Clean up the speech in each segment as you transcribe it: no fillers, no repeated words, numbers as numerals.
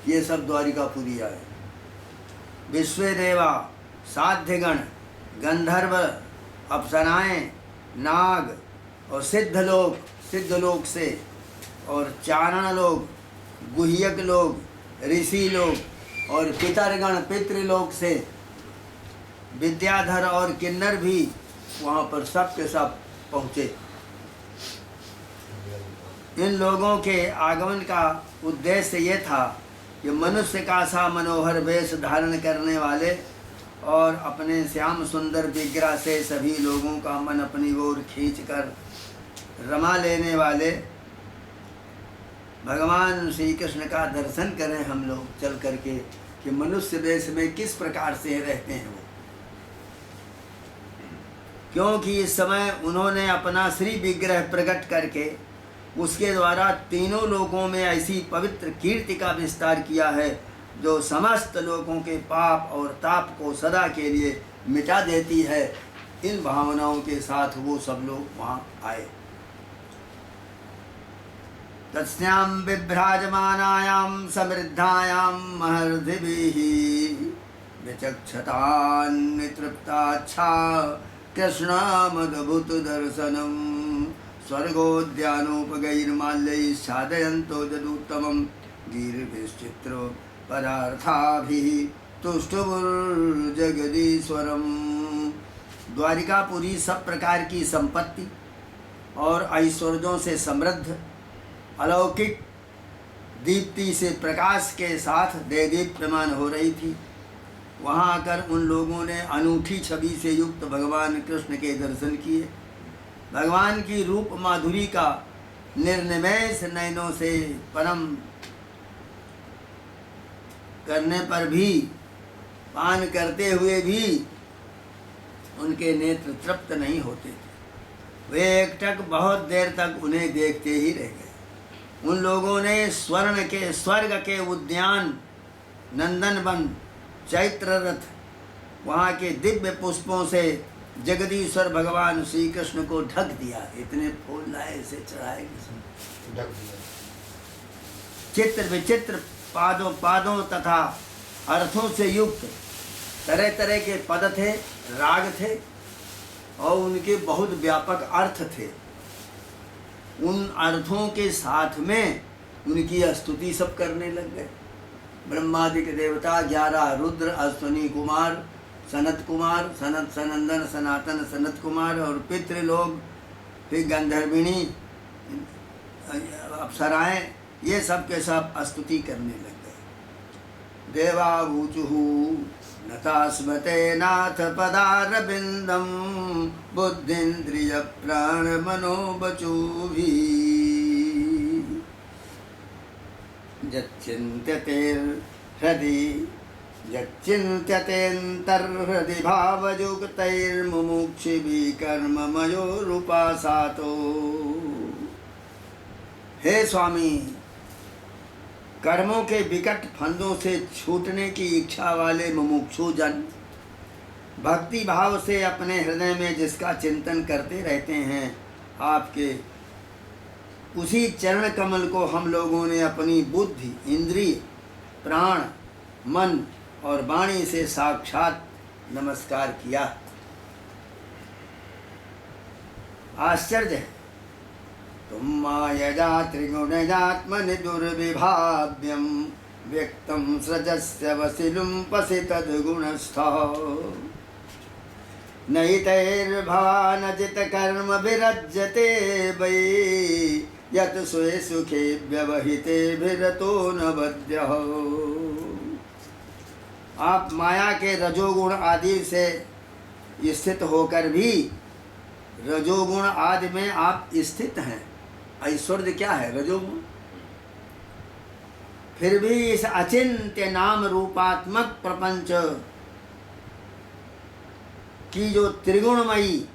ये सब द्वारिकापुरी आए। विश्वदेवा, साध्यगण, गंधर्व, अप्सराएं, नाग और सिद्ध लोग से, और चारण लोग, गुह्यक लोग, ऋषि लोग और पितरगण पितृलोक से विद्याधर और किन्नर भी वहाँ पर सब के सब पहुँचे। इन लोगों के आगमन का उद्देश्य ये था कि मनुष्य का सा मनोहर वेश धारण करने वाले और अपने श्याम सुंदर विग्रह से सभी लोगों का मन अपनी ओर खींचकर रमा लेने वाले भगवान श्री कृष्ण का दर्शन करें हम लोग चल करके कि मनुष्य वेश में किस प्रकार से रहते हैं वो। क्योंकि इस समय उन्होंने अपना श्री विग्रह प्रकट करके उसके द्वारा तीनों लोकों में ऐसी पवित्र कीर्ति का विस्तार किया है जो समस्त लोगों के पाप और ताप को सदा के लिए मिटा देती है। इन भावनाओं के साथ वो सब लोग वहाँ आए। तस्यां विभ्राजमानायां समृद्धायां महर्षिभिः विचक्षतान्नितृप्ताच्छा कृष्णमद्भुत दर्शनम् स्वर्गोद्यानोपगैर्माल्यैश्छादयन्तो यदुत्तमं गिरिभिश्चित्र पदार्थाभिः तुष्टुर्जगदीश्वरम्। द्वारिकापुरी सब प्रकार की संपत्ति और ऐश्वर्यों से समृद्ध, अलौकिक दीप्ति से प्रकाश के साथ देदीप्यमान हो रही थी। वहाँ आकर उन लोगों ने अनूठी छवि से युक्त भगवान कृष्ण के दर्शन किए। भगवान की रूप माधुरी का निर्निमेष नयनों से परम करने पर भी, पान करते हुए भी उनके नेत्र तृप्त नहीं होते थे। वे एकटक बहुत देर तक उन्हें देखते ही रह गए। उन लोगों ने स्वर्ग के उद्यान, नंदनवन, चैत्र रथ, वहाँ के दिव्य पुष्पों से जगदीश्वर भगवान श्री कृष्ण को ढक दिया। इतने फूल लाए से चढ़ाए ढक दिया। चित्र विचित्र पादों तथा अर्थों से युक्त तरह तरह के पद थे, राग थे और उनके बहुत व्यापक अर्थ थे। उन अर्थों के साथ में उनकी स्तुति सब करने लग गए। ब्रह्मादिक देवता 11 रुद्र, अश्वनी कुमार, सनत कुमार, सनत सनंदन, सनातन सनत कुमार और पितृलोक, फिर गंधर्विणी, अप्सराएं, ये सब के सब स्तुति करने लग गए। देवावूचुहु नतास्मते नाथ पदारविंदम बुद्धिन्द्रिय प्राण मनोबचुभि यच्चिन्त्यतेऽन्तर्हृदि भावयुक्तैर्मुमुक्षुभिः कर्ममयोरुपासातो। हे स्वामी, कर्मों के विकट फंदों से छूटने की इच्छा वाले मुमुक्षु जन भक्ति भाव से अपने हृदय में जिसका चिंतन करते रहते हैं, आपके उसी चरण कमल को हम लोगों ने अपनी बुद्धि, इंद्रिय, प्राण, मन और वाणी से साक्षात नमस्कार किया। आश्चर्य है। तुम मायया त्रिगुणजात्मनि दुर्विभाव्यम व्यक्तम सृजस्य वसिलुम पसि तद्गुणस्थः नहितैर्भवानजित कर्म विरज्यते वै यत् स्वे सुखे व्यवहिते विरतो न बध्यः। आप माया के रजोगुण आदि से स्थित होकर भी, रजोगुण आदि में आप स्थित हैं। ऐश्वर्य क्या है? रजोगुण। फिर भी इस अचिंत्य नाम रूपात्मक प्रपंच की जो त्रिगुणमयी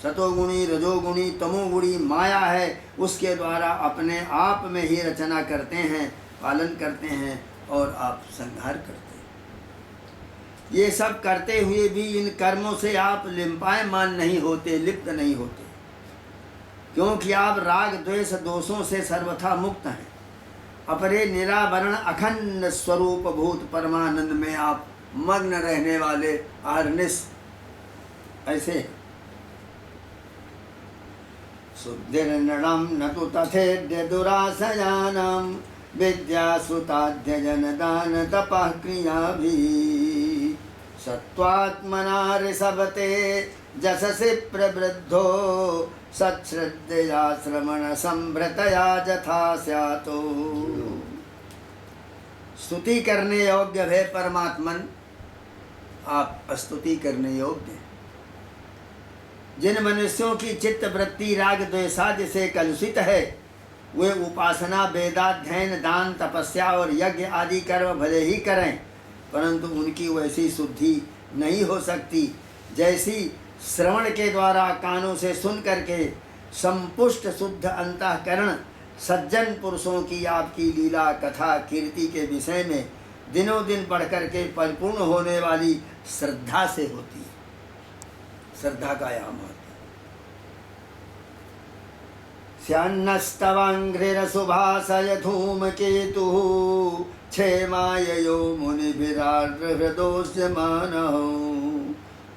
सतोगुणी, रजोगुणी, तमोगुणी माया है, उसके द्वारा अपने आप में ही रचना करते हैं, पालन करते हैं और आप संहार करते हैं। ये सब करते हुए भी इन कर्मों से आप लिंपायमान नहीं होते, लिप्त नहीं होते, क्योंकि आप राग द्वेष दोषों से सर्वथा मुक्त हैं। अपरे निरावरण अखंड स्वरूप भूत परमानंद में आप मग्न रहने वाले अहर्निश ऐसे शुद्धिर्नृणं न तु तथेद्य दुराशयानां विद्यासुताद्य जनदान तपः क्रियाभिः सत्त्वात्मना ऋषभते जससि प्रवृद्धो सच्छ्रद्धया श्रमण संभृतया यथा स्यातो। स्तुति करने योग्य है परमात्मन, आप स्तुति करने योग्य। जिन मनुष्यों की चित्त वृत्ति राग द्वेषादि से कलुषित है, वे उपासना वेदाध्ययन दान तपस्या और यज्ञ आदि कर्म भले ही करें, परंतु उनकी वैसी शुद्धि नहीं हो सकती जैसी श्रवण के द्वारा कानों से सुन करके संपुष्ट शुद्ध अंतःकरण सज्जन पुरुषों की आपकी लीला कथा कीर्ति के विषय में दिनों दिन बढ़ करके परिपूर्ण होने वाली श्रद्धा से होती है। श्रद्धा का याम होता है। स्यान्नस्तवांघ्रिरसुभासय धूमकेतुः क्षेमाययो मुनिभिरार्हृदोष्यमानः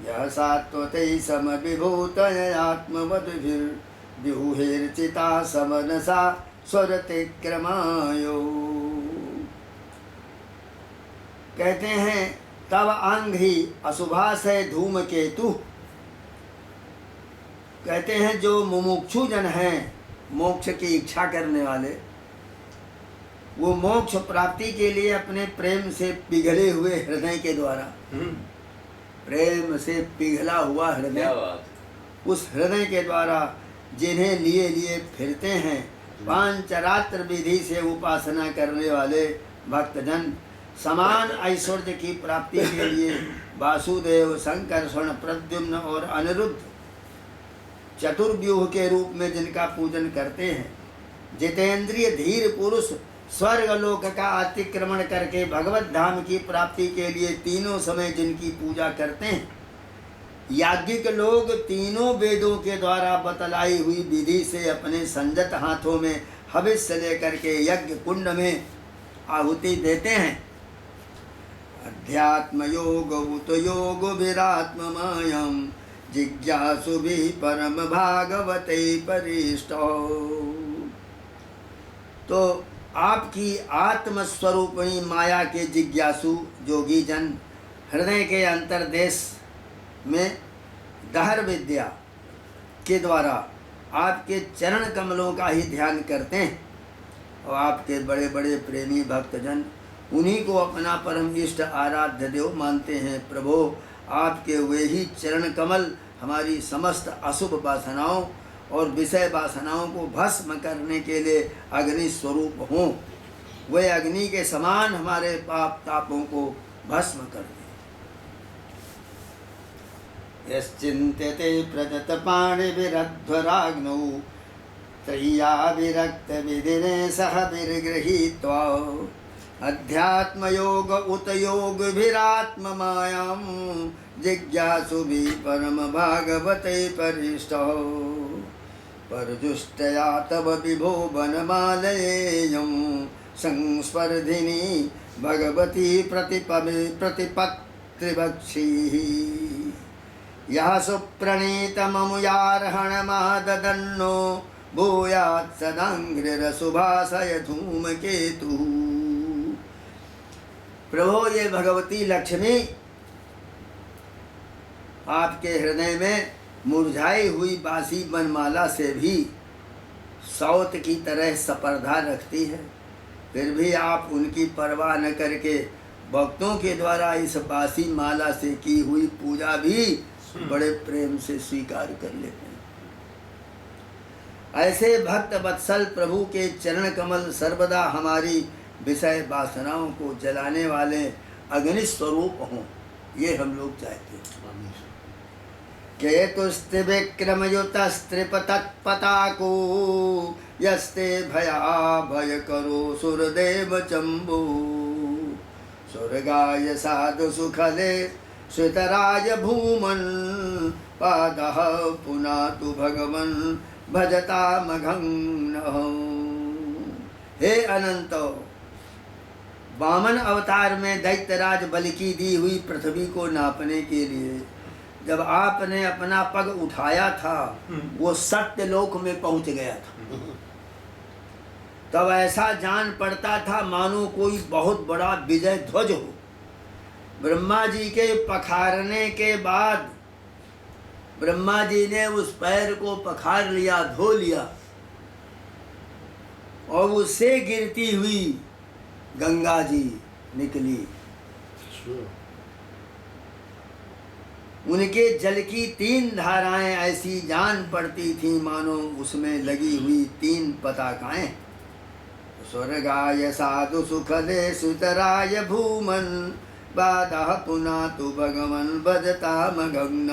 यः सात्वतैः समविभूतययात्मवद्भिर्व्यूहैर्चिता समनसा स्वरतिक्रमायो। कहते हैं तब आंघ्रि अशुभाशय धूमकेतु, कहते हैं जो मुमुक्षु जन हैं, मोक्ष की इच्छा करने वाले, वो मोक्ष प्राप्ति के लिए अपने प्रेम से पिघले हुए हृदय के द्वारा, प्रेम से पिघला हुआ हृदय, उस हृदय के द्वारा जिन्हें लिए लिए फिरते हैं, पांचरात्र विधि से उपासना करने वाले भक्तजन समान ऐश्वर्य की प्राप्ति के लिए वासुदेव संकर्षण प्रद्युम्न और अनिरुद्ध चतुर्व्यूह के रूप में जिनका पूजन करते हैं, जितेंद्रिय धीर पुरुष स्वर्ग लोक का अतिक्रमण करके भगवत धाम की प्राप्ति के लिए तीनों समय जिनकी पूजा करते हैं, याज्ञिक लोग तीनों वेदों के द्वारा बतलाई हुई विधि से अपने संजत हाथों में हविष्य लेकर के यज्ञ कुंड में आहुति देते हैं। अध्यात्म योग उत योग विरात्म मायम जिज्ञासु भी परम भागवते परिष्टो। तो आपकी आत्मस्वरूपिणी माया के जिज्ञासु जोगी जन हृदय के अंतर्देश में दहर विद्या के द्वारा आपके चरण कमलों का ही ध्यान करते हैं, और आपके बड़े बड़े प्रेमी भक्तजन उन्हीं को अपना परम इष्ट आराध्य देव मानते हैं। प्रभो, आपके वे ही चरण कमल हमारी समस्त अशुभ वासनाओं और विषय वासनाओं को भस्म करने के लिए अग्नि स्वरूप हों। वे अग्नि के समान हमारे पाप तापों को भस्म कर दें। यश्चिन्त्यते प्रजत पाणिभिरध्वराग्नौ त्रय्या विरक्त विदिने सह विर्गृहीत्वा अध्यात्मयोग उत योग विरात्म मायां जिज्ञासुभिः परम भागवते परिष्टो। परजुष्टया तव विभो वनमालयेयं संस्पर्धिनी भगवती प्रतिपत्रिवक्षीः यः सुप्रणीतममुयार्हणमाददन्नो भूयात् सदांघ्रिरसुभासय धूमकेतुः। प्रभो, ये भगवती लक्ष्मी आपके हृदय में मुरझाई हुई बासी बनमाला से भी सौत की तरह स्पर्धा रखती है, फिर भी आप उनकी परवाह न करके भक्तों के द्वारा इस बासी माला से की हुई पूजा भी बड़े प्रेम से स्वीकार कर लेते हैं। ऐसे भक्त वत्सल प्रभु के चरण कमल सर्वदा हमारी विषय वासनाओं को जलाने वाले अग्नि स्वरूप हों, ये हम लोग चाहते हैं। केतुस्ति विक्रमयुतस्त्रिपतत्पताको यस्ते भया भय करो सुरदेव चंबू स्वर्गाय साधु सुखले श्रितराय भूमन् पादः पुनातु भगवन् भजतामघं नः। हे अनंत, वामन अवतार में दैत्यराज बलि की दी हुई पृथ्वी को नापने के लिए जब आपने अपना पग उठाया था वो सत्य लोक में पहुंच गया था। तब ऐसा जान पड़ता था मानो कोई बहुत बड़ा विजय ध्वज हो। ब्रह्मा जी के पखारने के बाद ब्रह्मा जी ने उस पैर को पखार लिया, धो लिया, और उससे गिरती हुई गंगा जी निकली। उनके जल की 3 धाराएं ऐसी जान पड़ती थी मानो उसमें लगी हुई 3 पताकाएं। स्वर्गाय साधु सुखदे सुतराय भूमन बाधः पुनातु भगवन बदता मगग्न।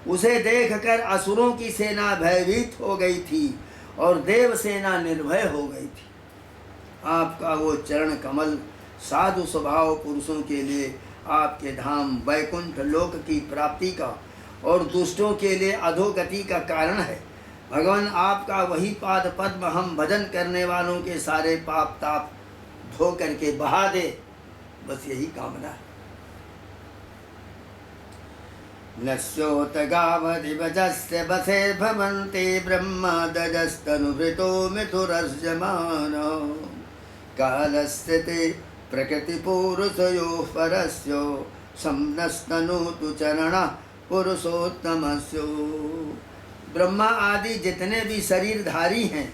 उसे देखकर असुरों की सेना भयभीत हो गई थी और देव सेना निर्भय हो गई थी। आपका वो चरण कमल साधु स्वभाव पुरुषों के लिए आपके धाम वैकुंठ लोक की प्राप्ति का और दुष्टों के लिए अधोगति का कारण है। भगवान आपका वही पाद पद्म हम भजन करने वालों के सारे पाप ताप धो करके बहा दे, बस यही कामना है। नश्योत गावधिवजस्य बसे भवन्ते ब्रह्मादजस्तनुभृतो मिथुरस्यमानो कालस्य ते प्रकृतिपूरुषयोः परस्यो सम्नस्तनोतु चरणः पुरुषोत्तमस्यो। ब्रह्मा आदि जितने भी शरीरधारी हैं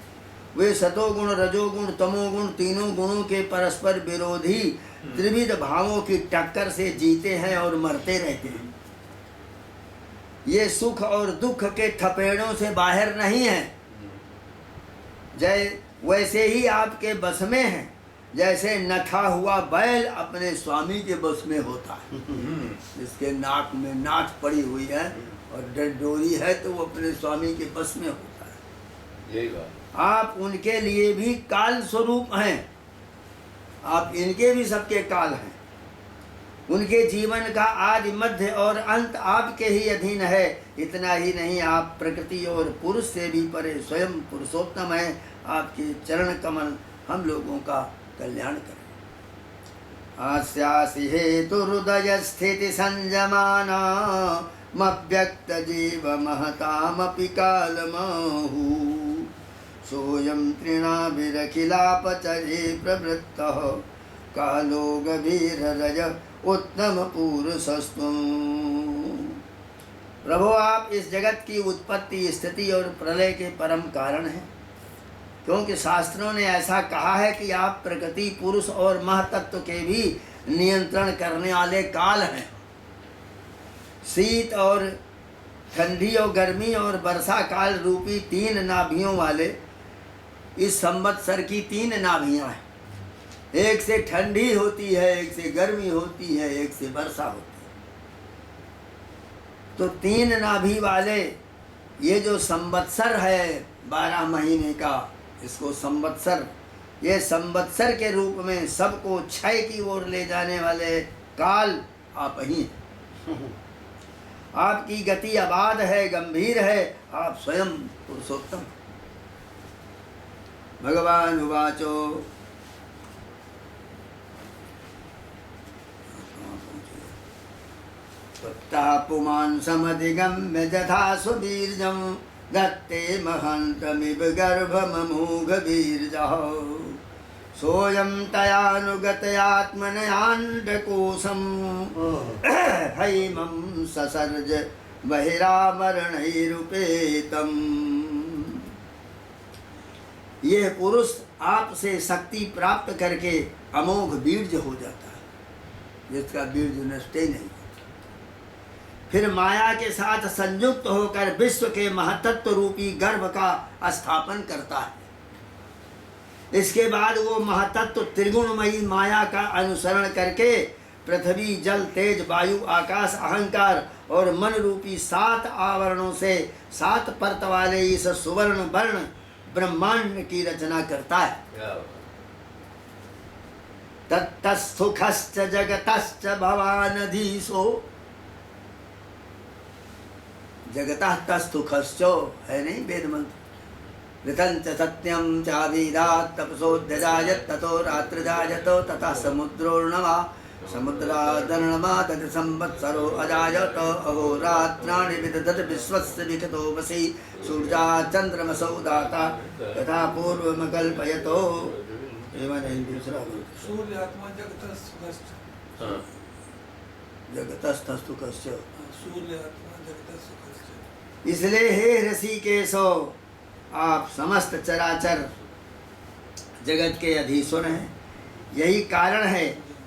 वे सतोगुण रजोगुण तमोगुण तीनों गुणों के परस्पर विरोधी त्रिविध भावों की टक्कर से जीते हैं और मरते रहते हैं। ये सुख और दुख के थपेड़ों से बाहर नहीं है। जय वैसे ही आपके बस में है जैसे नथा हुआ बैल अपने स्वामी के बस में होता है। जिसके नाक में नाथ पड़ी हुई है और डंडोरी है तो वो अपने स्वामी के बस में होता है। यही बात। आप उनके लिए भी काल स्वरूप हैं, आप इनके भी सबके काल हैं। उनके जीवन का आदि मध्य और अंत आपके ही अधीन है। इतना ही नहीं, आप प्रकृति और पुरुष से भी परे स्वयं पुरुषोत्तम है। आपके चरण कमल हम लोगों का कल्याण करें। आस्यासि हेतु हृदय स्थिति संयमाना मव्यक्त जीव महतामपि कालमाहु सोऽयं तृणाभिरखिलापचरे प्रवृत्तः कालो गभीररज उत्तम पुरुषस्तु। प्रभु, आप इस जगत की उत्पत्ति स्थिति और प्रलय के परम कारण हैं, क्योंकि शास्त्रों ने ऐसा कहा है कि आप प्रकृति पुरुष और महतत्व के भी नियंत्रण करने वाले काल हैं। शीत और ठंडी और गर्मी और वर्षा काल रूपी 3 नाभियों वाले इस संवत्सर की 3 नाभियां हैं। एक से ठंडी होती है, एक से गर्मी होती है, एक से वर्षा होती है। तो 3 नाभि वाले ये जो संवत्सर है 12 महीने का, इसको संवत्सर, ये संवत्सर के रूप में सबको क्षय की ओर ले जाने वाले काल आप ही हैं। आपकी गति अबाध है, गंभीर है, आप स्वयं पुरुषोत्तम। भगवान उवाचो ततः पुमान् समधिगम्य यथा सुवीर्यं दत्ते महान्तमिव गर्भममोघवीर्यः सोऽयं तयानुगतयात्मनयाण्डकोशं हैमं ससर्ज बहिरामरणैरुपेतम्। यह पुरुष आपसे शक्ति प्राप्त करके अमोघ बीर्ज हो जाता है, जिसका बीर्ज नष्ट ही नहीं। फिर माया के साथ संयुक्त होकर विश्व के महतत्व रूपी गर्भ का स्थापन करता है। इसके बाद वो महतत्व त्रिगुणमयी माया का अनुसरण करके पृथ्वी जल तेज वायु आकाश अहंकार और मन रूपी 7 आवरणों से 7 परत वाले इस सुवर्ण वर्ण ब्रह्मांड की रचना करता है। तत्तस्थुखश्च जगतश्च भवानधीशो, जगतः तस्थुखश्च है नहीं वेद मंत्र, ऋतं च सत्यं चावीरात् तपसोऽध्यजायत् ततो रात्रिजायत ततः समुद्रोर्णवा समुद्रादर्णमा तत् संवत्सरो अजायत अहोरात्राणि विदधत् विश्वस्य विगतो वसि सूर्यात् चन्द्रमसौ दाता तथा पूर्वमकल्पयतो एवं नहीं दूसरा सूर्य आत्मा जगतस्तुकश्च जगतस्तुकश्च सूर्य आत्मा जगतस्तुकश्च। इसलिए हे ऋषिकेशो आप समस्त चराचर जगत के अधीश्वर हैं। यही कारण है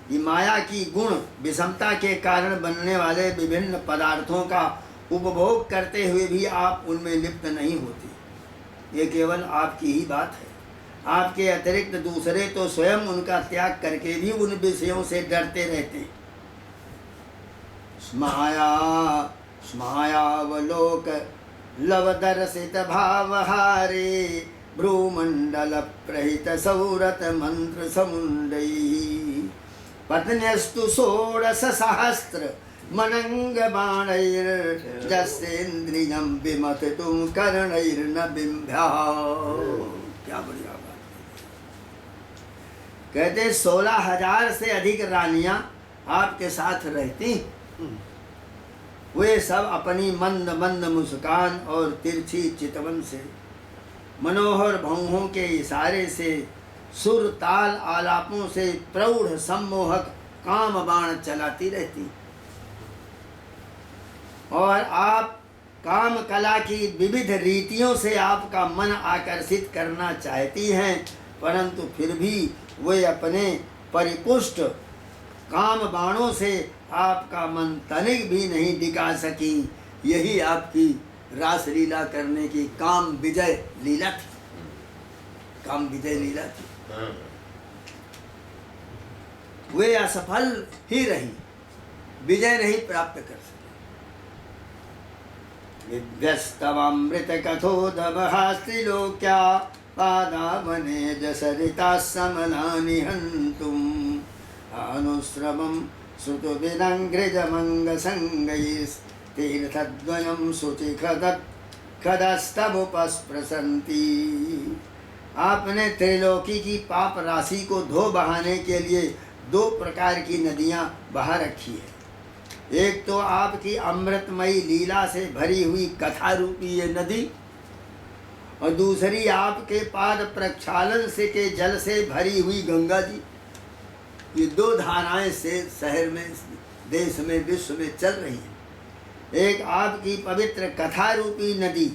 कि माया की गुण विषमता के कारण बनने वाले विभिन्न पदार्थों का उपभोग करते हुए भी आप उनमें लिप्त नहीं होते। ये केवल आपकी ही बात है। आपके अतिरिक्त दूसरे तो स्वयं उनका त्याग करके भी उन विषयों से डरते रहते हैं। स्मायावलोक लवदर्शित भावहारे भ्रूमंडल प्रहित सौरत मंत्र समुंडई पत्न्यस्तु षोडश सहस्त्र मनंग बाणैर्जस्येन्द्रियं विमथितुं कर्णैर्न बिंभ्या। क्या बढ़िया बात। कहते 16,000 से अधिक रानियां आपके साथ रहती। वे सब अपनी मंद मंद मुस्कान और तिरछी चितवन से मनोहर भौहों के इशारे से सुर ताल आलापों से प्रौढ़ सम्मोहक काम बाण चलाती रहती। और आप काम कला की विविध रीतियों से आपका मन आकर्षित करना चाहती हैं, परंतु फिर भी वे अपने परिपुष्ट काम बाणों से आपका मन तनिक भी नहीं डिगा सकी। यही आपकी रास लीला करने की काम विजय लीला थी। काम विजय लीला थी। वे असफल ही रही, विजय नहीं प्राप्त कर सके। विभ्यस्तवामृत कथोदवहास्त्रिलोक्या पादावने जसरिता समलानि हन्तुम् अनुश्रवं श्रुतुविनङ्घ्रिजमङ्गसङ्गैस्तीर्थद्वयं शुचिखदस्तमुपस्पृशन्ति। आपने त्रिलोकी की पाप राशि को धो बहाने के लिए 2 प्रकार की नदियां बहा रखी है। एक तो आपकी अमृतमयी लीला से भरी हुई कथा रूपी ये नदी, और दूसरी आपके पाद प्रक्षालन से के जल से भरी हुई गंगा जी। ये 2 धाराएं से शहर में, देश में, विश्व में चल रही हैं। एक आपकी पवित्र कथा रूपी नदी,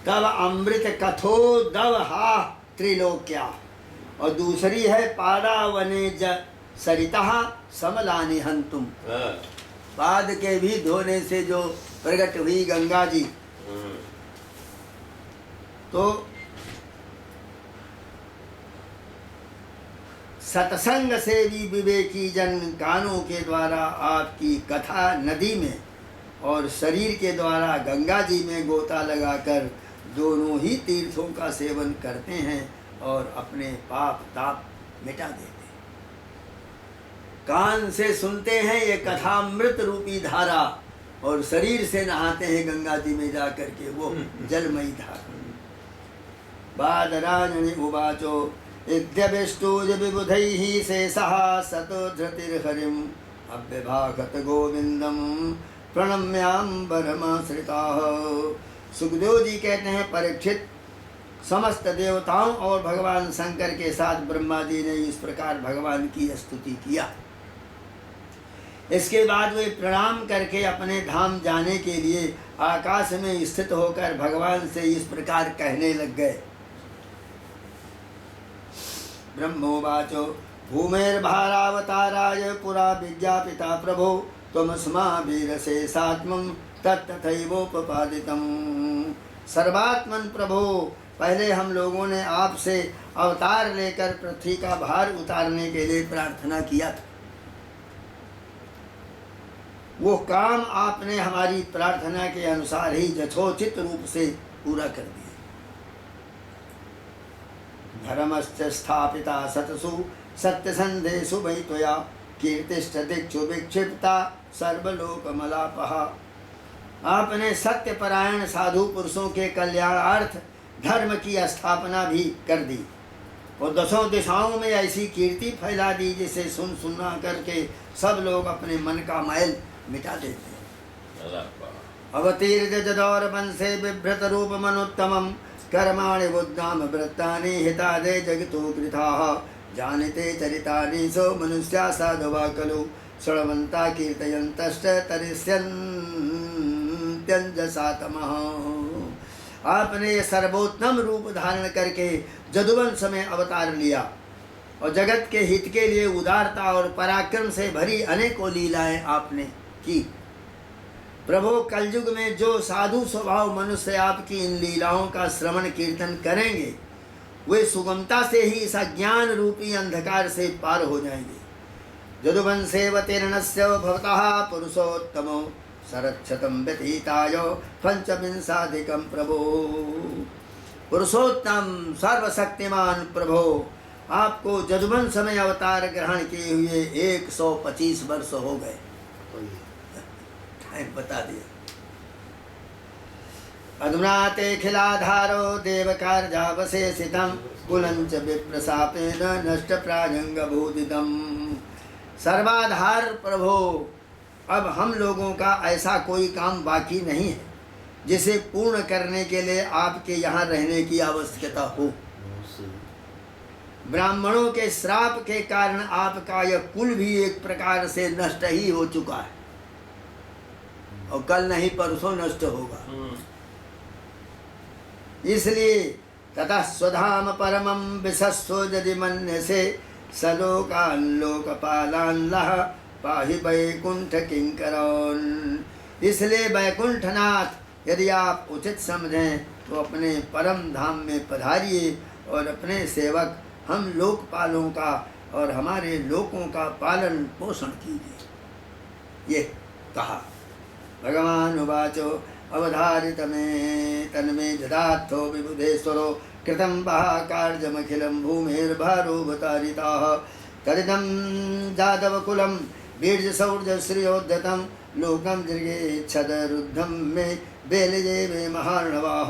तब अमृत कथो दवहा त्रिलोक्या, और दूसरी है पादावने ज सरिता समलानि हन्तुम। पाद के भी धोने से जो प्रकट हुई गंगा जी। तो सत्संग से भी विवेकी जन कानों के द्वारा आपकी कथा नदी में और शरीर के द्वारा गंगा जी में गोता लगाकर दोनों ही तीर्थों का सेवन करते हैं और अपने पाप ताप मिटा देते हैं। कान से सुनते हैं ये कथामृत रूपी धारा, और शरीर से नहाते हैं गंगा जी में जाकर के वो जलमयी धारा। बादराजनि उवाचो इत्यभिष्टुज विबुधैः शेषः सतो धृतिर्हरिम् अव्यभागत गोविंदम प्रणम्याम्बरमाश्रिताः। सुखदेव जी कहते हैं, परीक्षित, समस्त देवताओं और भगवान शंकर के साथ ब्रह्मा जी ने इस प्रकार भगवान की स्तुति किया। इसके बाद वे प्रणाम करके अपने धाम जाने के लिए आकाश में स्थित होकर भगवान से इस प्रकार कहने लग गए। ब्रह्मोवाचो भूमेर्भारावताराय पुरा विज्ञापिता प्रभो त्वमस्माभिरशेषात्मं तत्तथैवोपपादितम्। सर्वात्मन प्रभो, पहले हम लोगों ने आपसे अवतार लेकर पृथ्वी का भार उतारने के लिए प्रार्थना किया था। वो काम आपने हमारी प्रार्थना के अनुसार ही यथोचित रूप से पूरा कर दिया। धर्मश्च स्थापिता सतसु सत्यसन्धेषु वै त्वया कीर्तिश्च दिक्षु विक्षिप्ता सर्वलोकमलापहा। आपने सत्यपरायण साधु पुरुषों के कल्याणार्थ धर्म की स्थापना भी कर दी और 10 दिशाओं में ऐसी कीर्ति फैला दी जिसे सुना करके सब लोग अपने मन का मैल मिटा देते हैं। अवतीर्य जदौर वंशे बिभ्रत रूप मनुत्तमम कर्माणि बुद्धाम वृत्तानि हितादे जगतो कृताः जानते चरितानि सो मनुष्या साधवा खलु श्रवन्ता कीर्तयन्तश्च तरिष्यन्त्यञ्जसातमः। आपने ये सर्वोत्तम रूप धारण करके जदुवंश में अवतार लिया और जगत के हित के लिए उदारता और पराक्रम से भरी अनेकों लीलाएं आपने की। प्रभु कलयुग में जो साधु स्वभाव मनुष्य आपकी इन लीलाओं का श्रवण कीर्तन करेंगे वे सुगमता से ही इस अज्ञान रूपी अंधकार से पार हो जाएंगे। यदुवंशेऽवतीर्णस्य भवतः पुरुषोत्तमो सरक्षतं व्यतीताय पंचविंशाधिकं प्रभो। पुरुषोत्तम सर्वशक्तिमान प्रभो आपको यदुवंश में अवतार ग्रहण किए हुए 125 वर्ष हो गए। टाइम बता दिया। अधुना ते खिलाधारो देवकार्यावशेषितं कुलंच विप्रशापेन नष्टप्रायंगभूदितम्। सर्वाधार प्रभो अब हम लोगों का ऐसा कोई काम बाकी नहीं है जिसे पूर्ण करने के लिए आपके यहाँ रहने की आवश्यकता हो। ब्राह्मणों के श्राप के कारण आपका यह कुल भी एक प्रकार से नष्ट ही हो चुका है और कल नहीं परसों नष्ट होगा। इसलिए ततः स्वधाम परमं विशस्व यदि मन्यसे सलोकान् लोकपालान् लह पाहि वैकुंठ किंकरान्। इसलिए वैकुंठनाथ यदि आप उचित समझें तो अपने परम धाम में पधारिए और अपने सेवक हम लोकपालों का और हमारे लोकों का पालन पोषण कीजिए। ये कहा। भगवान उवाचो अवधारित में तन्मे जदात्थो विबुधेश्वरो कृतं वः कार्यमखिलं भूमेर्भारोवतारिताः तदिदं जादवकुलं वीर्यशौर्यश्रियोद्धतं लोकं जृगेच्छदरुद्धं मे बेलये मे महार्णवाः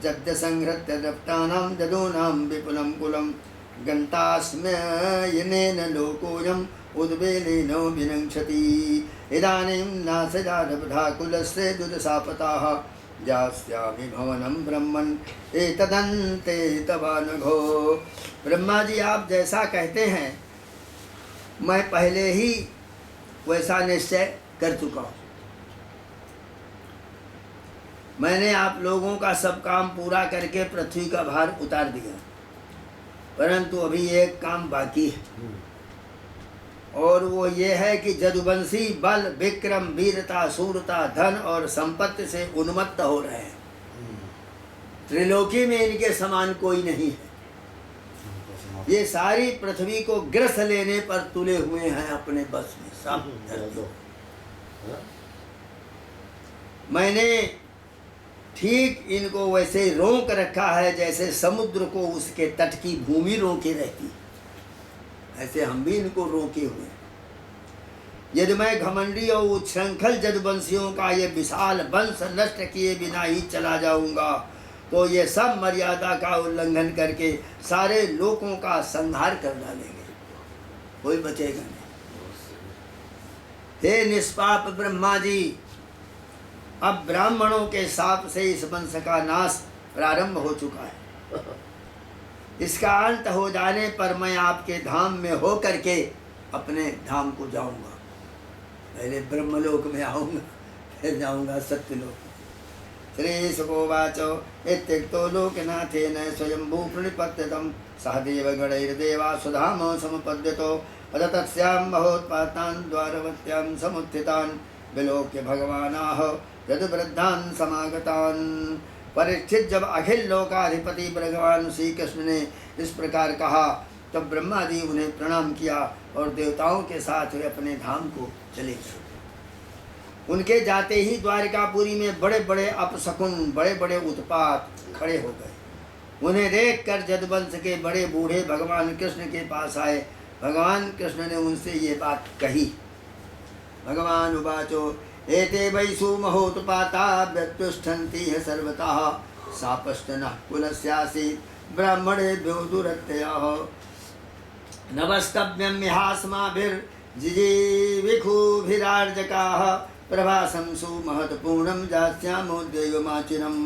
जद्यसंहृत्य दप्तानां जदूनां विपुलं कुलं गन्तास्म्ययनेन लोकोऽयम् उद्वेलेन विनङ्क्षति। इदानीं नासजारब्धा कुलस्य दुदशापताः जास्यामि भवनं ब्रह्मन् एतदन्ते तवानघो। ब्रह्मा जी आप जैसा कहते हैं मैं पहले ही वैसा निश्चय कर चुका हूँ। मैंने आप लोगों का सब काम पूरा करके पृथ्वी का भार उतार दिया, परंतु अभी एक काम बाकी है और वो ये है कि जदुवंशी बल विक्रम वीरता शूरता धन और संपत्ति से उन्मत्त हो रहे हैं। त्रिलोकी में इनके समान कोई नहीं है। ये सारी पृथ्वी को ग्रस लेने पर तुले हुए हैं अपने बस में सब। मैंने ठीक इनको वैसे रोक रखा है जैसे समुद्र को उसके तट की भूमि रोके रहती, ऐसे हम भी इनको रोके हुए। यदि मैं घमंडी और उच्छृंखल जदवंशियों का ये विशाल वंश नष्ट किए बिना ही चला जाऊंगा तो ये सब मर्यादा का उल्लंघन करके सारे लोगों का संहार कर डालेंगे, कोई बचेगा नहीं। हे निष्पाप ब्रह्मा जी, अब ब्राह्मणों के शाप से इस वंश का नाश प्रारंभ हो चुका है। इसका अंत हो जाने पर मैं आपके धाम में हो करके अपने धाम को जाऊंगा। पहले ब्रह्मलोक में आऊंगा फिर जाऊंगा सत्यलोक। श्री सुकोवाचो इत्युक्तो लोकनाथेन स्वयंभू प्रणिपत्यतं सह देवगणैर्देवा सुधाम समुपद्यतो अदतस्यां महोत्पातान् द्वारवत्यां समुत्थितान् विलोक्य भगवानाह यदुवृद्धान् समागतान्। परीक्षित जब अखिल लोकाधिपति भगवान श्री कृष्ण ने इस प्रकार कहा तब ब्रह्मा जी उन्हें प्रणाम किया और देवताओं के साथ वे अपने धाम को चले गए। उनके जाते ही द्वारिकापुरी में बड़े बड़े अपशकुन बड़े बड़े उत्पात खड़े हो गए। उन्हें देखकर जदवंश के बड़े बूढ़े भगवान कृष्ण के पास आए। भगवान कृष्ण ने उनसे ये बात कही। भगवान उवाचो एते वैसु महोत्पाता व्यत्तिष्ठन्ति ह्यः सर्वतः शापश्च नः कुलस्यासीत् ब्राह्मणेभ्यो दुरत्ययः नवस्तव्यं ह्यास्माभिर्जिजीविषुभिरार्जकाः प्रभासं सुमहत्पूर्णं जास्यामोद्देयमाचिरम्।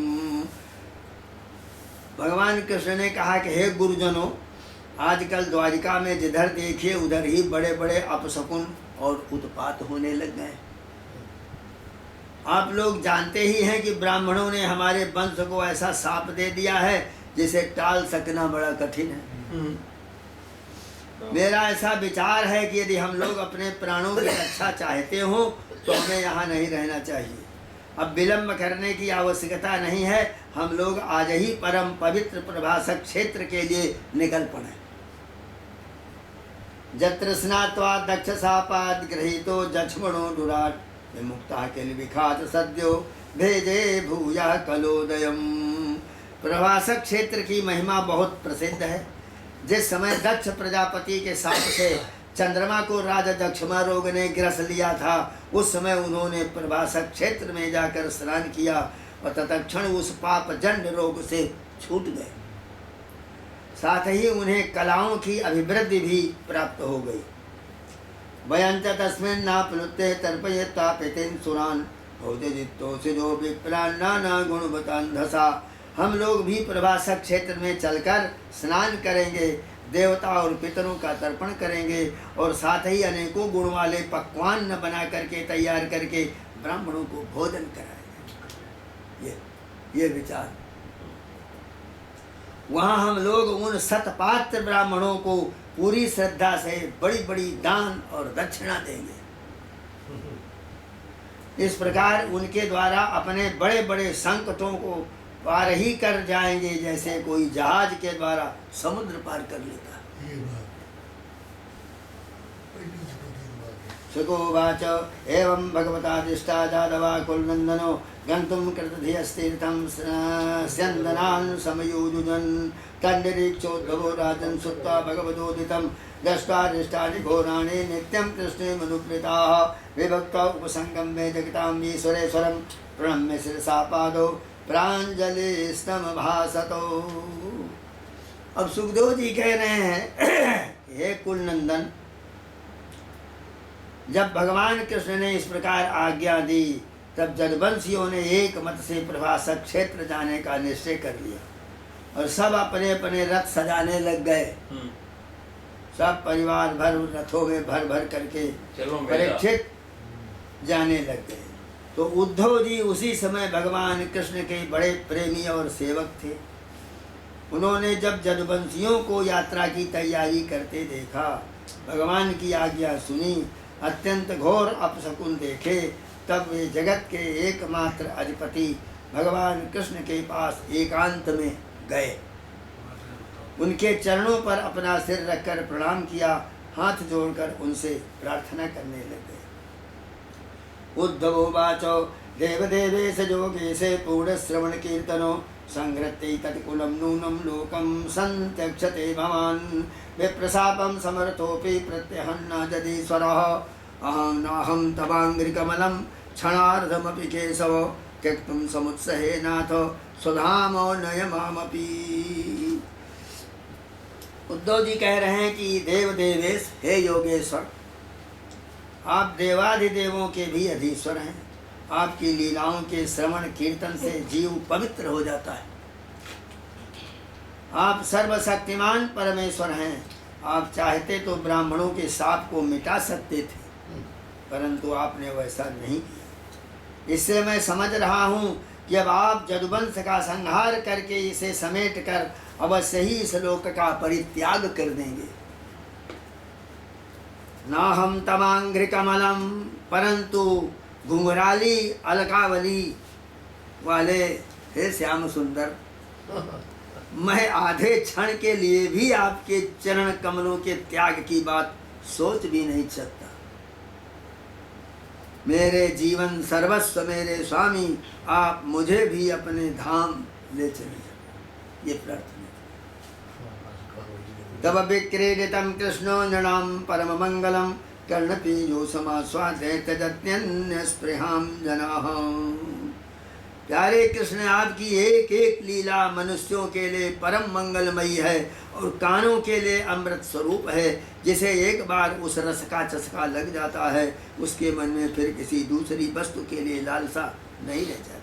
भगवान कृष्ण ने कहा कि हे गुरुजनों, आजकल द्वारिका में जिधर देखिए उधर ही बड़े बड़े अपशकुन और उत्पात होने लग गए। आप लोग जानते ही हैं कि ब्राह्मणों ने हमारे वंश को ऐसा शाप दे दिया है जिसे टाल सकना बड़ा कठिन है। मेरा ऐसा विचार है कि यदि हम लोग अपने प्राणों की रक्षा चाहते हो तो हमें यहाँ नहीं रहना चाहिए। अब विलंब करने की आवश्यकता नहीं है, हम लोग आज ही परम पवित्र प्रभासक क्षेत्र के लिए निकल पड़े। जत्र स्नात्वा दक्ष सापाद गृहीतो जक्ष्मणो दुराट विमुक्ता किल विखात सद्यो भेजे भूया कलोदयम। प्रभासक क्षेत्र की महिमा बहुत प्रसिद्ध है। जिस समय दक्ष प्रजापति के साप से चंद्रमा को राजा दक्षमा रोग ने ग्रस लिया था, उस समय उन्होंने प्रभासक क्षेत्र में जाकर स्नान किया और तत्क्षण उस पाप जन्य रोग से छूट गए। साथ ही उन्हें कलाओं की अभिवृद्धि भी प्राप्त हो गई। वयंच तस्मिन् नाप्नुते तर्पयित्वा पितेन सुरान् भोजजित्तोषिजो विप्रान् नाना गुणवतान्धसा। हम लोग भी प्रभासक क्षेत्र में चलकर स्नान करेंगे, देवता और पितरों का तर्पण करेंगे और साथ ही अनेकों गुण वाले पकवान बना करके तैयार करके ब्राह्मणों को भोजन कराएंगे। ये विचार। वहाँ हम लोग उन सतपात्र ब्राह्मणों को पूरी श्रद्धा से बड़ी बड़ी दान और दक्षिणा देंगे। इस प्रकार उनके द्वारा अपने बड़े बड़े संकटों को पार ही कर जाएंगे, जैसे कोई जहाज के द्वारा समुद्र पार कर लेता है। सुकोवाच एवं भगवतादिष्टा जादवा कुलनंदनो गंतुम कृतधियस्तीर्थं स्यन्दनान् समयोजुजन् तन्निरीक्षोद्भवो राजन् श्रुत्वा भगवदोदितं दृष्ट्वारिष्टानि घोराणि नित्यं कृष्णे मनुप्रीताः विभक्ता उपसंगम्य जगतां ईश्वरेश्वरं प्रणम्य शिरसा पादौ प्रांजलि स्तम भासतो। अब सुखदेव जी कह रहे हैं, हे कुलनंदन, जब भगवान कृष्ण ने इस प्रकार आज्ञा दी तब जदवंशियों ने एक मत से प्रभासक क्षेत्र जाने का निश्चय कर लिया और सब अपने अपने रथ सजाने लग गए। सब परिवार भर रथों में भर भर करके परीक्षित जाने लग गए। तो उद्धव जी उसी समय भगवान कृष्ण के बड़े प्रेमी और सेवक थे। उन्होंने जब जदुवंशियों को यात्रा की तैयारी करते देखा, भगवान की आज्ञा सुनी, अत्यंत घोर अपशकुन देखे, तब वे जगत के एकमात्र अधिपति भगवान कृष्ण के पास एकांत में गए। उनके चरणों पर अपना सिर रखकर प्रणाम किया, हाथ जोड़कर उनसे प्रार्थना करने लगे। उद्धवोवाच देवदेवेश योगेश पूर्णश्रवण कीर्तनो संहृत्य तत्कुलं नूनं लोकं संत्यक्षते भवान् विप्रशापं समर्थोऽपि प्रत्यहन्ना जदीश्वरः अहं नाहं तवाङ्घ्रिकमलं क्षणार्धमपि केशव त्यक्तुं समुत्सहे नाथ स्वधामो नय मामपि। उद्धव जी कह रहे हैं कि देव देवेश, हे योगेश्वर, आप देवाधिदेवों के भी अधीश्वर हैं। आपकी लीलाओं के श्रवण कीर्तन से जीव पवित्र हो जाता है। आप सर्वशक्तिमान परमेश्वर हैं। आप चाहते तो ब्राह्मणों के शाप को मिटा सकते थे, परंतु आपने वैसा नहीं किया। इससे मैं समझ रहा हूँ कि अब आप जदुवंश का संहार करके इसे समेट कर अवश्य ही इस लोक का परित्याग कर देंगे। नाहम तमांघ्रिकमलम, परंतु घुंघराली अलकावली वाले हे श्याम सुंदर, मैं आधे क्षण के लिए भी आपके चरण कमलों के त्याग की बात सोच भी नहीं सकता। मेरे जीवन सर्वस्व मेरे स्वामी, आप मुझे भी अपने धाम ले चलिए। ये प्रार्थना। तब विक्रीडितं कृष्णो नृणां परम मंगलम कर्णपीयो समास्वादे तजत्यन्य स्पृहां जनाः। प्यारे कृष्ण, आपकी एक एक लीला मनुष्यों के लिए परम मंगलमयी है और कानों के लिए अमृत स्वरूप है। जिसे एक बार उस रस का चस्का लग जाता है, उसके मन में फिर किसी दूसरी वस्तु के लिए लालसा नहीं रह जाती।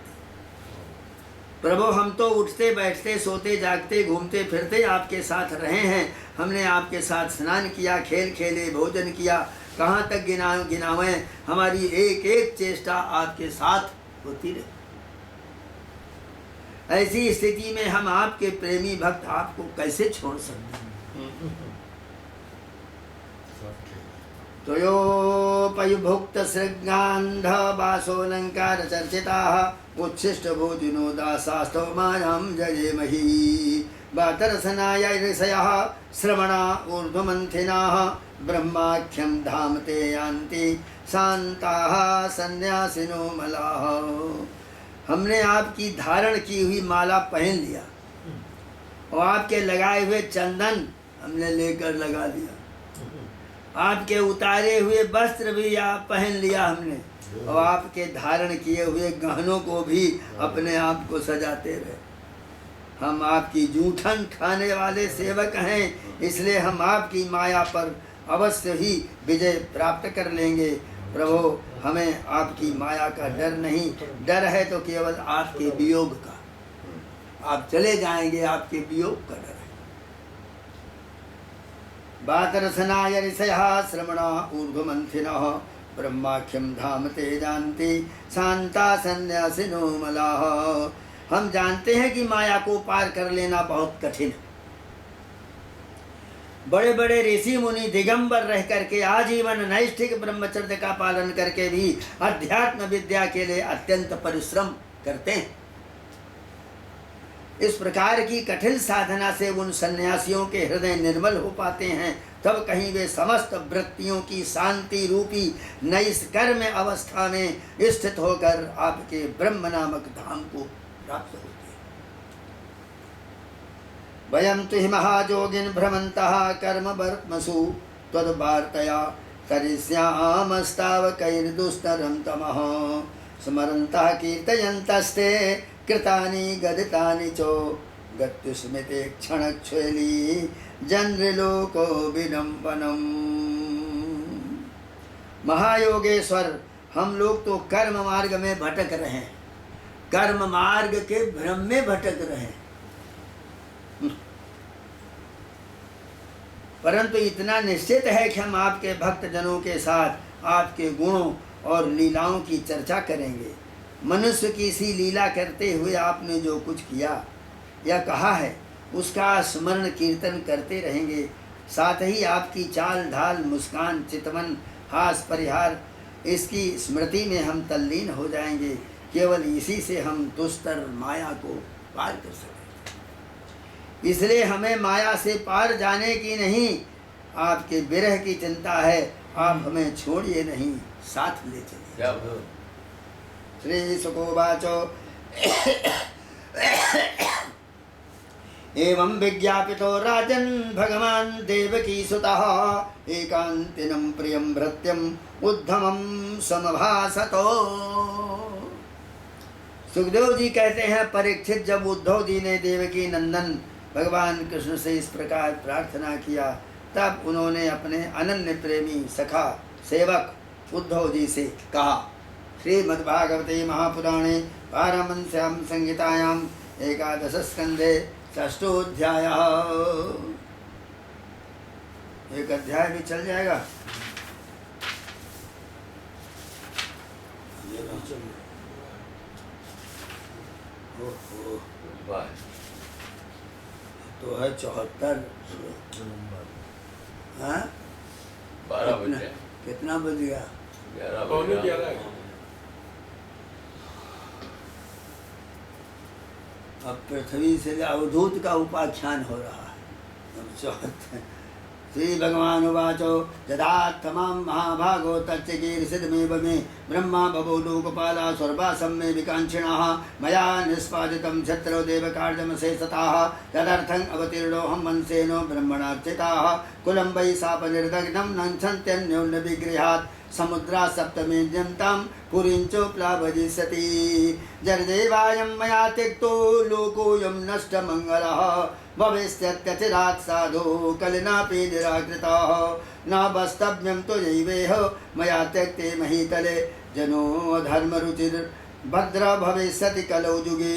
प्रभु, हम तो उठते बैठते सोते जागते घूमते फिरते आपके साथ रहे हैं। हमने आपके साथ स्नान किया, खेल खेले, भोजन किया, कहाँ तक गिनावें। हमारी एक एक चेष्टा आपके साथ होती रही। ऐसी स्थिति में हम आपके प्रेमी भक्त आपको कैसे छोड़ सकते हैं। त्वयोपयुभुक्त सृगांध वासोलंकार चर्चिताः उच्छिष्ट भोजिनो दासास्तो मायां जयेमहि। वातरसनाय ऋषयः श्रवणा ऊर्ध्वमन्थिनाः ब्रह्माख्यं धाम ते यान्ति शान्ताः सन्यासिनो मलाः। हमने आपकी धारण की हुई माला पहन लिया और आपके लगाए हुए चंदन हमने लेकर लगा लिया। आपके उतारे हुए वस्त्र भी आप पहन लिया हमने, और आपके धारण किए हुए गहनों को भी अपने आप को सजाते रहे। हम आपकी जूठन खाने वाले सेवक हैं, इसलिए हम आपकी माया पर अवश्य ही विजय प्राप्त कर लेंगे। प्रभु, हमें आपकी माया का डर नहीं, डर है तो केवल आपके वियोग का। आप चले जाएंगे, आपके वियोग का डर है। वातरसनाय ऋषयः श्रवणा ऊर्ध्वमन्थिनः ब्रह्माख्यं धाम ते जानति शान्ता सन्यासिनो मलाः। हम जानते हैं कि माया को पार कर लेना बहुत कठिन है। बड़े बड़े ऋषि मुनि दिगंबर रह करके आजीवन नैष्ठिक ब्रह्मचर्य का पालन करके भी अध्यात्म विद्या के लिए अत्यंत परिश्रम करते हैं। इस प्रकार की कठिन साधना से उन सन्यासियों के हृदय निर्मल हो पाते हैं, तब कहीं वे समस्त वृत्तियों की शांति रूपी नैष्कर्म्य अवस्था में स्थित होकर आपके ब्रह्म नामक धाम को प्राप्त होते हैं। वयं तु हि महाजोगिन भ्रमन्तः कर्म वर्त्मसु त्वद्वार्तया करिष्यामस्तावकैर्दुस्तरं तमः स्मरन्तः कीर्तयन्तस्ते कृतानि गदितानि चो गत्युस्मिते क्षणक्षेली जन्मलोको विडम्बनम्। महायोगेश्वर, हम लोग तो कर्म मार्ग में भटक रहे हैं, कर्म मार्ग के भ्रम में भटक रहे हैं, परंतु इतना निश्चित है कि हम आपके भक्त जनों के साथ आपके गुणों और लीलाओं की चर्चा करेंगे। मनुष्य की सी लीला करते हुए आपने जो कुछ किया या कहा है, उसका स्मरण कीर्तन करते रहेंगे। साथ ही आपकी चाल ढाल, मुस्कान, चितवन, हास परिहार, इसकी स्मृति में हम तल्लीन हो जाएंगे। केवल इसी से हम दुस्तर माया को पार कर सकते। इसलिए हमें माया से पार जाने की नहीं, आपके विरह की चिंता है। आप हमें छोड़िए नहीं, साथ ले चलिए। श्री सुकोवाचो एवं विज्ञापितो राजन् भगवान् देवकीसुतः एकान्तिनं प्रियं भृत्यम् उद्धमं समभासतो। सुखदेव जी कहते हैं, परीक्षित जब उद्धव जी ने देवकी नंदन भगवान कृष्ण से इस प्रकार प्रार्थना किया, तब उन्होंने अपने अनन्य प्रेमी सखा सेवक उद्धव जी से कहा। श्रीमद्भागवते महापुराणे पारमहंस्यां संहितायां एकादश स्कंधे षष्ठोऽध्यायः। एक अध्याय भी चल जाएगा। तो है 74 हाँ? 12 बजे। कितना बज गया? 11 अब पृथ्वी से अवधूत का उपाख्यान हो रहा है। अब श्री भगवान उवाचो यदात्थमां महाभागो तच्चकीर्षितमेव मे ब्रह्मा बभो लोकपाला स्वर्वासं मे विकाङ्क्षिणः मया निष्पादितं शत्रौ देवकार्यमशेषतः तदर्थम् अवतीर्णोऽहं वंशेनो ब्रह्मणार्चिताः कुलं वै शापनिर्दग्धं नञ्छन्त्यन्यो न विगृहात् समुद्रा सप्तमेद्यन्तां पुरीञ्चोप्लावजिष्यति जर्देवायं मया त्यक्तो लोकोऽयं नष्टमङ्गलः भविष्यत्यचिरात् साधु कलिनापि निराकृतः न वस्तव्यं त्वयैवेह मया त्यक्ते महीतले जनो धर्मरुचिर्भद्र भविष्यति कलौ युगे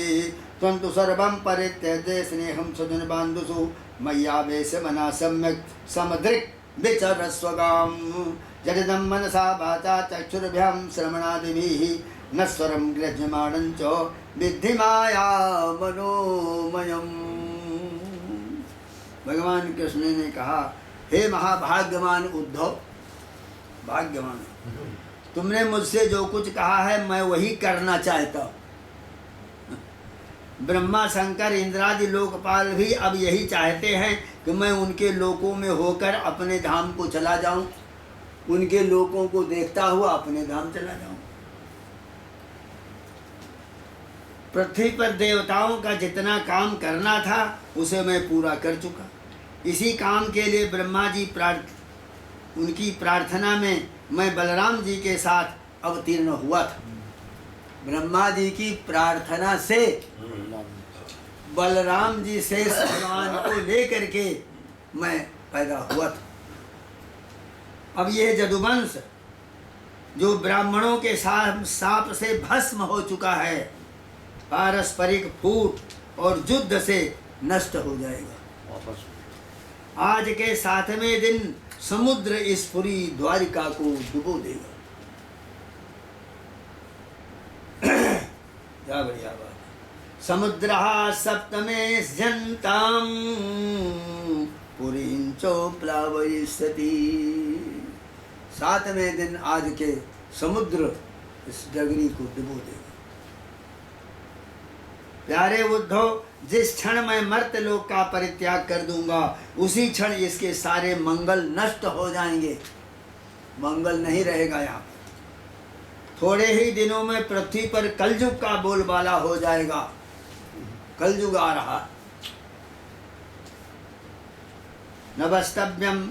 त्वं तु सर्वं परित्यज्य स्नेहं स्वजनबान्धुषु मय्यावेशमना सम्यक् समदृक् विचरस्वगाम् जडिदं मनसा वाचा चक्षुर्भ्यां श्रवणादिभिः नश्वरं गृह्यमाणं च विद्धि माया मनोमयम्। भगवान कृष्ण ने कहा, हे महाभाग्यवान उद्धव, भाग्यवान तुमने मुझसे जो कुछ कहा है मैं वही करना चाहता हूँ। ब्रह्मा शंकर इंद्रादि लोकपाल भी अब यही चाहते हैं कि मैं उनके लोकों में होकर अपने धाम को चला जाऊं, उनके लोकों को देखता हुआ अपने धाम चला जाऊं। पृथ्वी पर देवताओं का जितना काम करना था उसे मैं पूरा कर चुका। इसी काम के लिए ब्रह्मा जी उनकी प्रार्थना में मैं बलराम जी के साथ अवतीर्ण हुआ था। ब्रह्मा जी की प्रार्थना से बलराम जी से भगवान को लेकर के मैं पैदा हुआ था। अब यह जदुवंश जो ब्राह्मणों के साप से भस्म हो चुका है, पारस्परिक फूट और युद्ध से नष्ट हो जाएगा। आज के 7वें दिन समुद्र इस पूरी द्वारिका को डुबो देगा। क्या बढ़िया बात। समुद्रः सप्तमे स्यन्तां पुरीं चोप्लावयिष्यति। 7वें दिन आज के समुद्र इस डगरी को डुबो देगा। प्यारे उद्धव, जिस क्षण मैं मर्त्यलोक का परित्याग कर दूंगा उसी क्षण इसके सारे मंगल नष्ट हो जाएंगे, मंगल नहीं रहेगा यहाँ पर। थोड़े ही दिनों में पृथ्वी पर कलयुग का बोलबाला हो जाएगा। कलयुग आ रहा। नवस्तव्यम,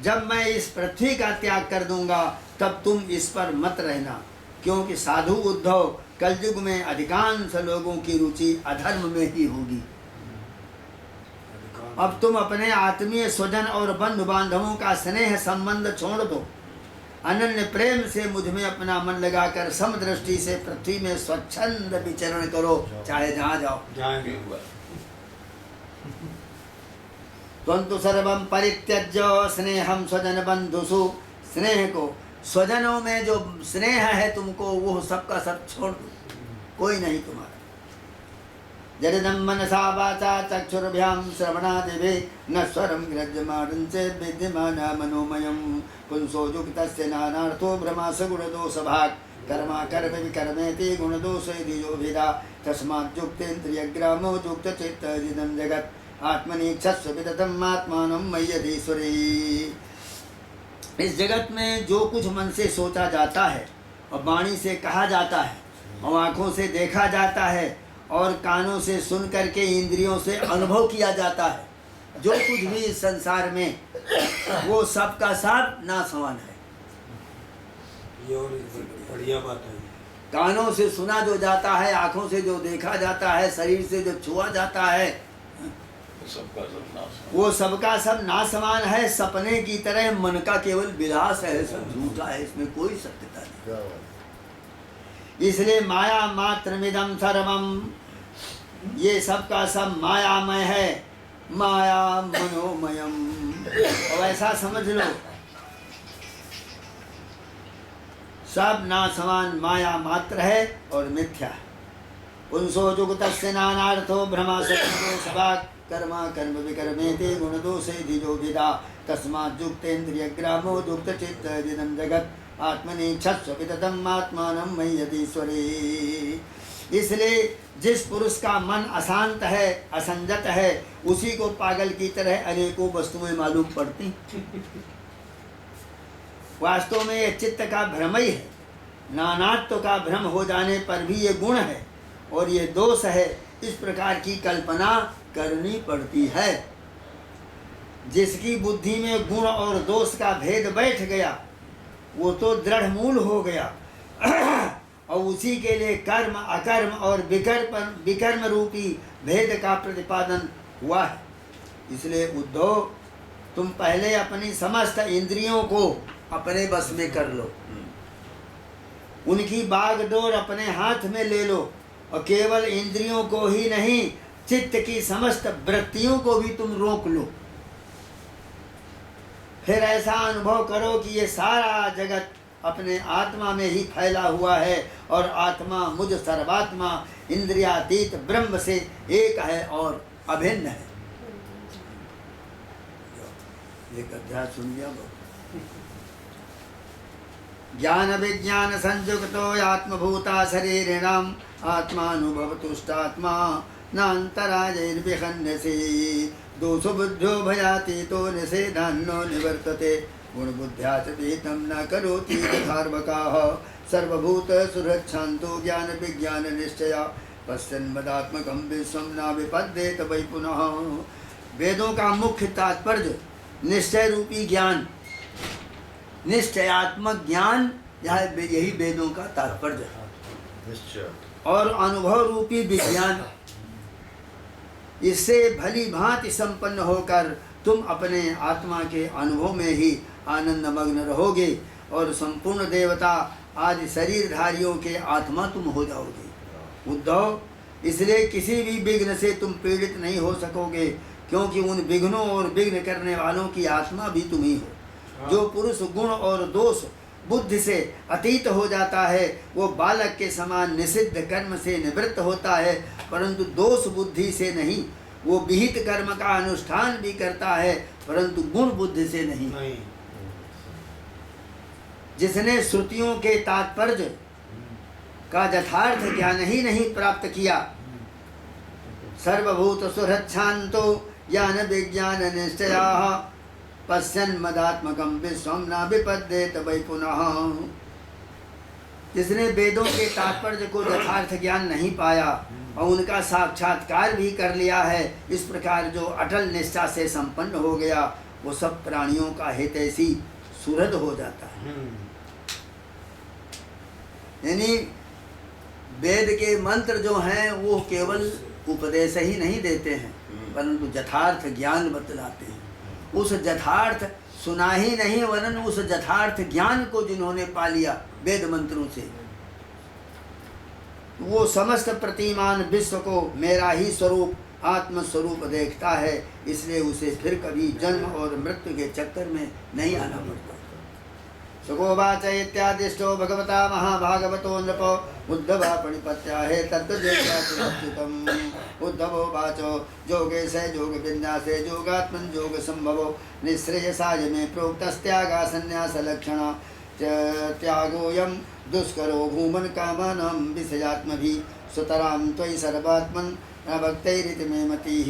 जब मैं इस पृथ्वी का त्याग कर दूंगा तब तुम इस पर मत रहना, क्योंकि साधु उद्धव कलयुग में अधिकांश लोगों की रुचि अधर्म में ही होगी। अब तुम अपने आत्मीय स्वजन और बंधु बांधवों का स्नेह संबंध छोड़ दो। अनन्य प्रेम से मुझ में अपना मन लगाकर समदृष्टि से पृथ्वी में स्वच्छंद विचरण करो, चाहे जहाँ जाओ। त्वं तु सर्वं परित्यज्य स्नेहं स्वजन बंधुषु। स्नेह को, स्वजनों में जो स्नेह है तुमको, वो सबका सब छोड़ दो, कोई नहीं तुम्हारा। जडिदं मनसा वाचा चक्षुर्भ्यां श्रवणादिभिः नश्वरं गृह्यमाणं चेत् विद्यमाना मनोमयं पुंसो युक्तस्य नानार्थो भ्रमास गुणदोषभाक् कर्मा कर्म विकर्मेति गुणदोषेति यो भिदा तस्मात् युक्तेन्द्रियग्रामो युक्तचित्तमिदं जगत् आत्मनीक्षस्व विदतम् आत्मानं मय्यधीश्वरी। इस जगत में जो कुछ मन से सोचा जाता है और वाणी से कहा जाता है और आँखों से देखा जाता है और कानों से सुन करके इंद्रियों से अनुभव किया जाता है, जो कुछ भी इस संसार में, वो सब का सब नासवान है। ये और बढ़िया बात है। कानों से सुना जो जाता है, आँखों से जो देखा जाता है, शरीर से जो छुआ जाता है, वो सबका सब नासवान है। सपने की तरह मन का केवल विलास है, सब झूठा है, इसमें कोई सत्यता नहीं। इसलिए माया मात्रमिदं सर्वम, ये सबका सब मायामय है, माया मनोमयम। और ऐसा समझ लो, सब नासवान माया मात्र है और मिथ्या है। पुंसो जुगतस्य नानार्थो भ्रमासक्तोषभाक् कर्मा कर्म विकर्मेति गुणदोषेति जो भिदा तस्मात् युक्तेन्द्रियग्रामो युक्तचित्तमिदं जगत् आत्मनीक्षस्व विदतम् आत्मानं मय्यधीश्वरी। इसलिए जिस पुरुष का मन अशांत है, असंजत है, उसी को पागल की तरह अनेकों वस्तुएं मालूम पड़ती। वास्तव में ये चित्त का भ्रम ही है। नानात्व का भ्रम हो जाने पर भी ये गुण है और ये दोष है, इस प्रकार की कल्पना करनी पड़ती है। जिसकी बुद्धि में गुण और दोष का भेद बैठ गया वो तो दृढ़ मूल हो गया और उसी के लिए कर्म, अकर्म और विकर्म रूपी भेद का प्रतिपादन हुआ है। इसलिए उद्धव, तुम पहले अपनी समस्त इंद्रियों को अपने बस में कर लो, उनकी बागडोर अपने हाथ में ले लो और केवल इंद्रियों को ही नहीं, चित्त की समस्त वृत्तियों को भी तुम रोक लो। फिर ऐसा अनुभव करो कि ये सारा जगत अपने आत्मा में ही फैला हुआ है और आत्मा मुझ सर्वात्मा इंद्रियातीत ब्रह्म से एक है और अभिन्न है। एक अध्याय सुन लिया। ज्ञान विज्ञान संयुक्तो आत्मभूता शरीरिणाम आत्मानुभवतुष्टात्मा नान्तरायैर्विहन्यसे दोषो बुद्धो भयातीतो निषेधान्नो निवर्तते गुणबुद्ध्या च वेदं न करोति यथार्वकाः सर्वभूत सुरक्षान्तो ज्ञान विज्ञान निश्चया पश्यन्मदात्मकं विश्वं न विपद्येत वै पुनः। वेदों का मुख्य तात्पर्य निश्चय रूपी ज्ञान, निश्चयात्मक ज्ञान, यही वेदों का तात्पर्य है। और अनुभव रूपी विज्ञान, इससे भली भांति संपन्न होकर तुम अपने आत्मा के अनुभव में ही आनंद मग्न रहोगे और संपूर्ण देवता आदि शरीरधारियों के आत्मा तुम हो जाओगे। उद्धव, इसलिए किसी भी विघ्न से तुम पीड़ित नहीं हो सकोगे, क्योंकि उन विघ्नों और विघ्न करने वालों की आत्मा भी तुम ही हो। जो पुरुष गुण और दोष बुद्धि से अतीत हो जाता है वो बालक के समान निषिद्ध कर्म से निवृत्त होता है, परंतु दोष बुद्धि से नहीं। वो विहित कर्म का अनुष्ठान भी करता है परंतु गुण बुद्धि से नहीं। जिसने श्रुतियों के तात्पर्य का यथार्थ ज्ञान ही नहीं प्राप्त किया, सर्वभूत सुरक्षान्तो ज्ञान विज्ञान निश्चयाः पश्यन् मदात्मकं विश्वं न विपद्येत वै पुनः। जिसने वेदों के तात्पर्य को यथार्थ ज्ञान नहीं पाया और उनका साक्षात्कार भी कर लिया है, इस प्रकार जो अटल निष्ठा से संपन्न हो गया, वो सब प्राणियों का हितैषी सुहृद हो जाता है। यानी वेद के मंत्र जो हैं वो केवल उपदेश ही नहीं देते हैं परंतु यथार्थ ज्ञान बतलाते हैं। उस यथार्थ सुना ही नहीं वरन उस यथार्थ ज्ञान को जिन्होंने पा लिया वेद मंत्रों से, वो समस्त प्रतिमान विश्व को मेरा ही स्वरूप आत्म स्वरूप देखता है, इसलिए उसे फिर कभी जन्म और मृत्यु के चक्कर में नहीं आना पड़ता। सुगोवाच इत्यादिष्टो भगवता महाभागवतो नृप उद्धव प्रणिपत्याहे तत्त्वज्ञातुमच्युतम्। उद्धवोवाच योगेश योग विन्यासे योगात्मन् योग संभवो निःश्रेयसाय मे प्रोक्तस्त्यागा संन्यास लक्षण त्यागोऽयं दुष्करो भूमन् कामानां विषयात्मभिः सुतरां त्वयि सर्वात्मन् भक्तैरिति मे मतिः।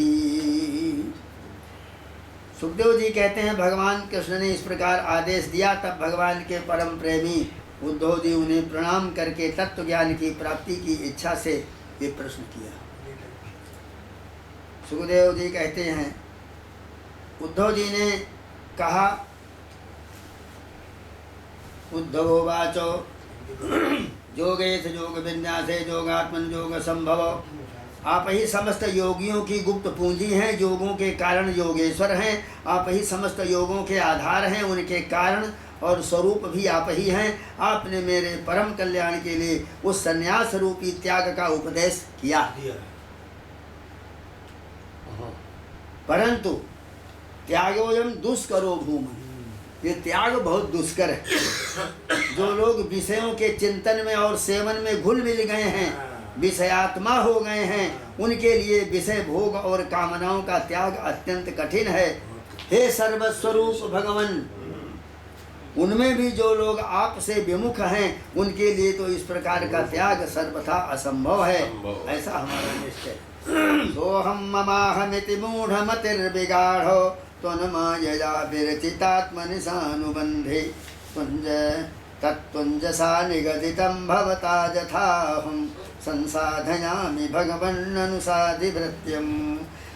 सुखदेव जी कहते हैं भगवान कृष्ण ने इस प्रकार आदेश दिया, तब भगवान के परम प्रेमी उद्धव जी उन्हें प्रणाम करके तत्व ज्ञान की प्राप्ति की इच्छा से ये प्रश्न किया। सुखदेव जी कहते हैं उद्धव जी ने कहा, उद्धवोवाचो योगेश योग विन्यासे योगात्मन योग संभव। आप ही समस्त योगियों की गुप्त पूंजी हैं, योगों के कारण योगेश्वर हैं। आप ही समस्त योगों के आधार हैं, उनके कारण और स्वरूप भी आप ही हैं। आपने मेरे परम कल्याण के लिए उस संन्यास रूपी त्याग का उपदेश किया, परंतु त्यागोयम दुष्करो भूमन्, ये त्याग बहुत दुष्कर है। जो लोग विषयों के चिंतन में और सेवन में घुल मिल गए हैं, विषयात्मा हो गए हैं, उनके लिए विषय भोग और कामनाओं का त्याग अत्यंत कठिन है। हे सर्वस्वरूप भगवान, उनमें भी जो लोग आपसे विमुख हैं उनके लिए तो इस प्रकार का त्याग सर्वथा असंभव है, ऐसा हमारा निश्चय। सोहम ममाहमिति मूढ़मतिर्विगाढ़ो त्वन्मायया विरचितात्मनिशानुबन्धे तुञ्ज तत्तुञ्जसा निगदितं भवता यथाहं संसाधयामि भगवन्ननुसादिभृत्यं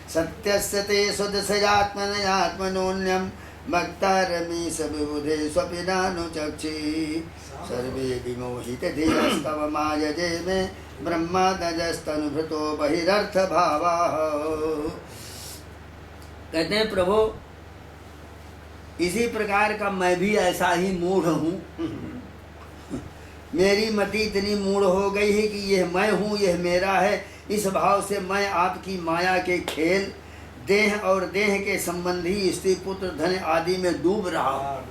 सत्यस्य ते सुदशयात्मनयात्मनोन्यं भक्तारमीश विबुधे स्वपि नानुचक्षि सर्वे विमोहितधियस्तव मायजे मे ब्रह्मादजस्तनुभृतो बहिरर्थ भावाः। कहते हैं प्रभु इसी प्रकार का मैं भी ऐसा ही मूढ़ हूँ। मेरी मति इतनी मूढ़ हो गई है कि यह मैं हूँ, यह मेरा है, इस भाव से मैं आपकी माया के खेल, देह और देह के संबंधी स्त्री पुत्र धन आदि में डूब रहा हूँ।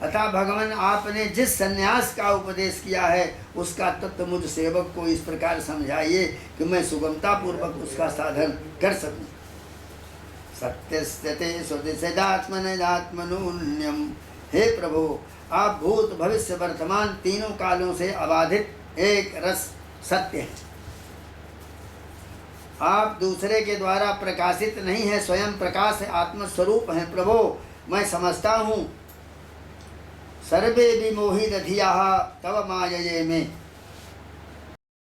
अतः भगवान आपने जिस सन्यास का उपदेश किया है उसका तत्व मुझ सेवक को इस प्रकार समझाइए कि मैं सुगमता पूर्वक उसका साधन कर सकूं। सत्यस्ते सुदिशदात्मनदात्मनून्यम। हे प्रभु, आप भूत भविष्य वर्तमान तीनों कालों से अबाधित एक रस सत्य हैं। आप दूसरे के द्वारा प्रकाशित नहीं है, स्वयं प्रकाश आत्मस्वरूप हैं। प्रभु मैं समझता हूँ सर्वे विमोहित धिया तव मायये में